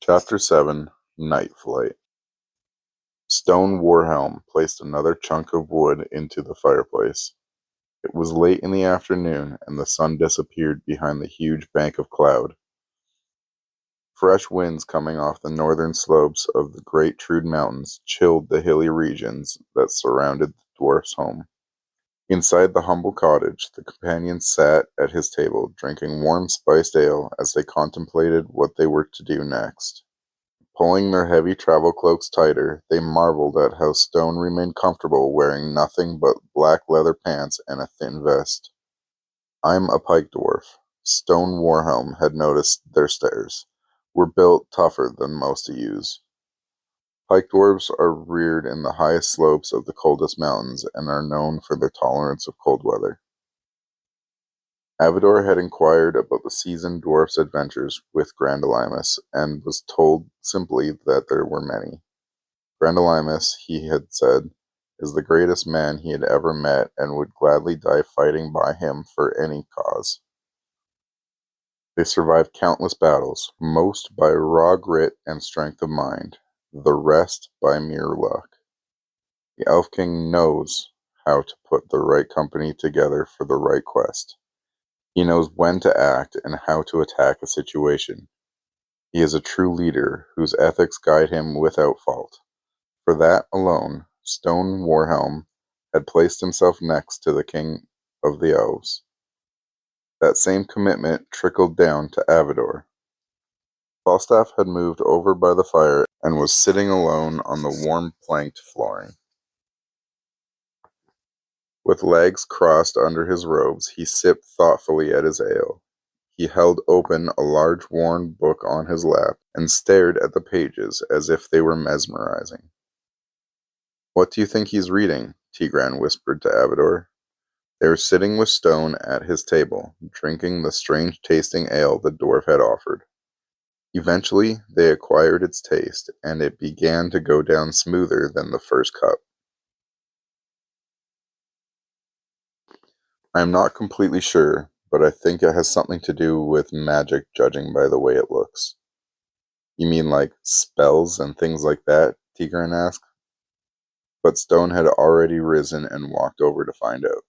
Chapter 7 Night Flight. Stone Warhelm placed another chunk of wood into the fireplace. It was late in the afternoon, and the sun disappeared behind the huge bank of cloud. Fresh winds coming off the northern slopes of the Great Trude Mountains chilled the hilly regions that surrounded the dwarf's home. Inside the humble cottage, the companions sat at his table, drinking warm spiced ale as they contemplated what they were to do next. Pulling their heavy travel cloaks tighter, they marveled at how Stone remained comfortable wearing nothing but black leather pants and a thin vest. "I'm a pike dwarf." Stone Warhelm had noticed their stares. "We're built tougher than most ewes." Pike dwarves are reared in the highest slopes of the coldest mountains and are known for their tolerance of cold weather. Avador had inquired about the seasoned dwarf's adventures with Grandalimus, and was told simply that there were many. Grandalimus, he had said, is the greatest man he had ever met, and would gladly die fighting by him for any cause. They survived countless battles, most by raw grit and strength of mind, the rest by mere luck. The Elf King knows how to put the right company together for the right quest. He knows when to act and how to attack a situation. He is a true leader whose ethics guide him without fault. For that alone, Stone Warhelm had placed himself next to the King of the Elves. That same commitment trickled down to Avador. Falstaff had moved over by the fire and was sitting alone on the warm planked flooring. With legs crossed under his robes, he sipped thoughtfully at his ale. He held open a large worn book on his lap, and stared at the pages as if they were mesmerizing. "What do you think he's reading?" Tigran whispered to Avador. They were sitting with Stone at his table, drinking the strange-tasting ale the dwarf had offered. Eventually, they acquired its taste, and it began to go down smoother than the first cup. "I am not completely sure, but I think it has something to do with magic, judging by the way it looks." "You mean like spells and things like that?" Tigran asked. But Stone had already risen and walked over to find out.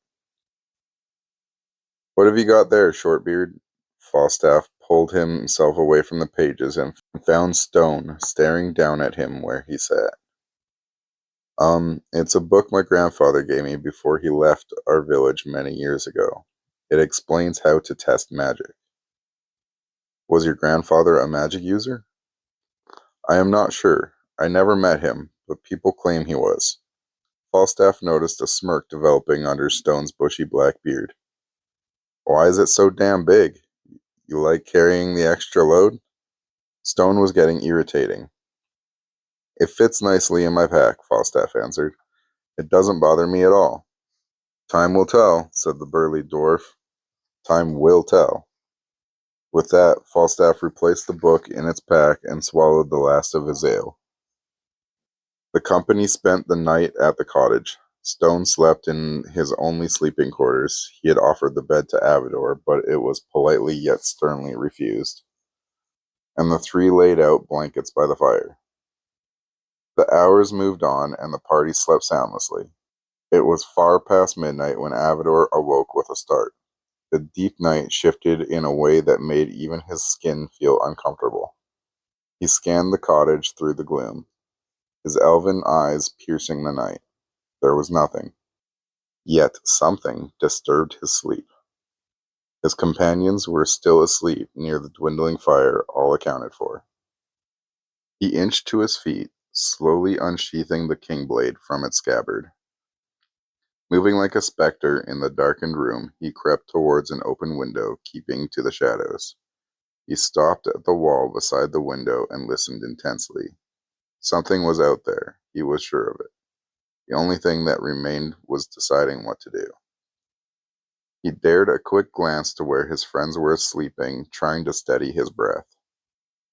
"What have you got there, Shortbeard?" Falstaff pulled himself away from the pages and found Stone staring down at him where he sat. It's a book my grandfather gave me before he left our village many years ago. It explains how to test magic." "Was your grandfather a magic user?" "I am not sure. I never met him, but people claim he was." Falstaff noticed a smirk developing under Stone's bushy black beard. "Why is it so damn big? You like carrying the extra load?" Stone was getting irritating. "It fits nicely in my pack," Falstaff answered. "It doesn't bother me at all." "Time will tell," said the burly dwarf. "Time will tell." With that, Falstaff replaced the book in its pack and swallowed the last of his ale. The company spent the night at the cottage. Stone slept in his only sleeping quarters. He had offered the bed to Avador, but it was politely yet sternly refused, and the three laid out blankets by the fire. The hours moved on, and the party slept soundlessly. It was far past midnight when Avador awoke with a start. The deep night shifted in a way that made even his skin feel uncomfortable. He scanned the cottage through the gloom, his elven eyes piercing the night. There was nothing. Yet something disturbed his sleep. His companions were still asleep near the dwindling fire, all accounted for. He inched to his feet, slowly unsheathing the king blade from its scabbard. Moving like a spectre in the darkened room, he crept towards an open window, keeping to the shadows. He stopped at the wall beside the window and listened intensely. Something was out there, he was sure of it. The only thing that remained was deciding what to do. He dared a quick glance to where his friends were sleeping, trying to steady his breath.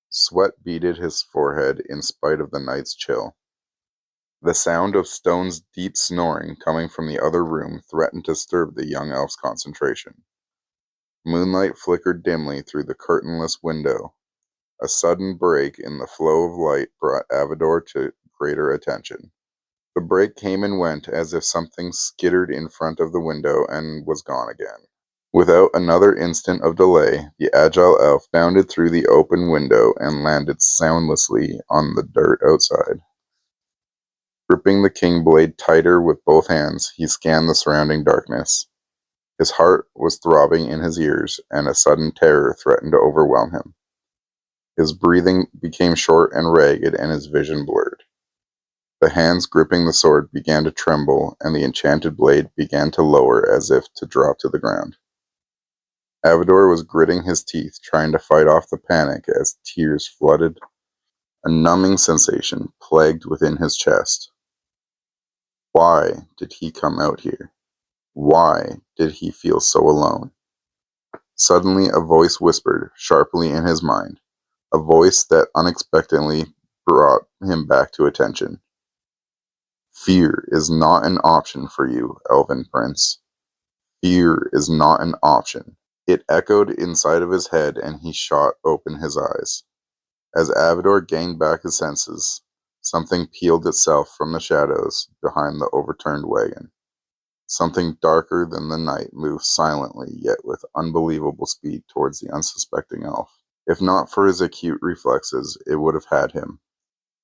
Sweat beaded his forehead in spite of the night's chill. The sound of Stone's deep snoring coming from the other room threatened to disturb the young elf's concentration. Moonlight flickered dimly through the curtainless window. A sudden break in the flow of light brought Avador to greater attention. The break came and went as if something skittered in front of the window and was gone again. Without another instant of delay, the agile elf bounded through the open window and landed soundlessly on the dirt outside. Gripping the king blade tighter with both hands, he scanned the surrounding darkness. His heart was throbbing in his ears, and a sudden terror threatened to overwhelm him. His breathing became short and ragged, and his vision blurred. The hands gripping the sword began to tremble, and the enchanted blade began to lower as if to drop to the ground. Avador was gritting his teeth, trying to fight off the panic as tears flooded. A numbing sensation plagued within his chest. Why did he come out here? Why did he feel so alone? Suddenly a voice whispered sharply in his mind, a voice that unexpectedly brought him back to attention. Fear is not an option for you, Elven Prince. Fear is not an option. It echoed inside of his head, and he shot open his eyes. As Avador gained back his senses, something peeled itself from the shadows behind the overturned wagon. Something darker than the night moved silently yet with unbelievable speed towards the unsuspecting elf. If not for his acute reflexes, it would have had him.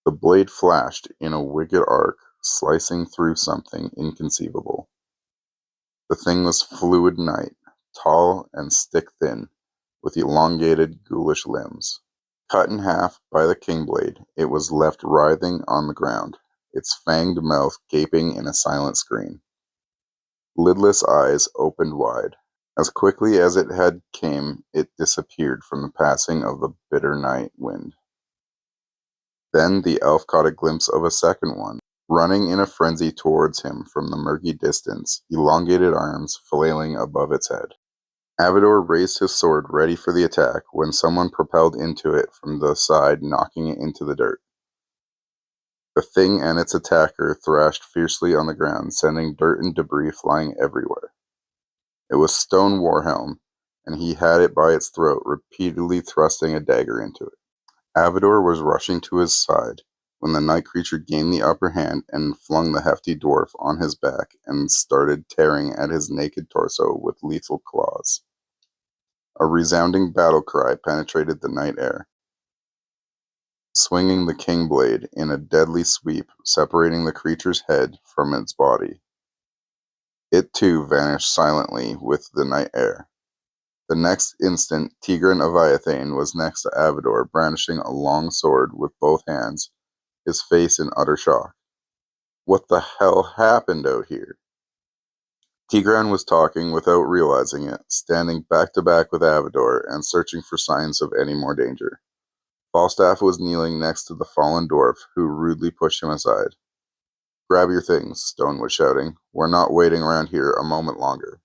The blade flashed in a wicked arc, slicing through something inconceivable. The thing was fluid night, tall and stick-thin, with elongated, ghoulish limbs. Cut in half by the king blade, it was left writhing on the ground, its fanged mouth gaping in a silent scream. Lidless eyes opened wide. As quickly as it had came, it disappeared from the passing of the bitter night wind. Then the elf caught a glimpse of a second one, running in a frenzy towards him from the murky distance, elongated arms flailing above its head. Avador raised his sword ready for the attack when someone propelled into it from the side, knocking it into the dirt. The thing and its attacker thrashed fiercely on the ground, sending dirt and debris flying everywhere. It was Stone Warhelm, and he had it by its throat, repeatedly thrusting a dagger into it. Avador was rushing to his side when the night creature gained the upper hand and flung the hefty dwarf on his back and started tearing at his naked torso with lethal claws. A resounding battle cry penetrated the night air, swinging the king blade in a deadly sweep, separating the creature's head from its body. It too vanished silently with the night air. The next instant, Tigran Aviathane was next to Avador, brandishing a long sword with both hands, his face in utter shock. What the hell happened out here? Tigran was talking without realizing it, standing back to back with Avador and searching for signs of any more danger. Falstaff was kneeling next to the fallen dwarf, who rudely pushed him aside. Grab your things, Stone was shouting. We're not waiting around here a moment longer.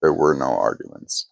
There were no arguments.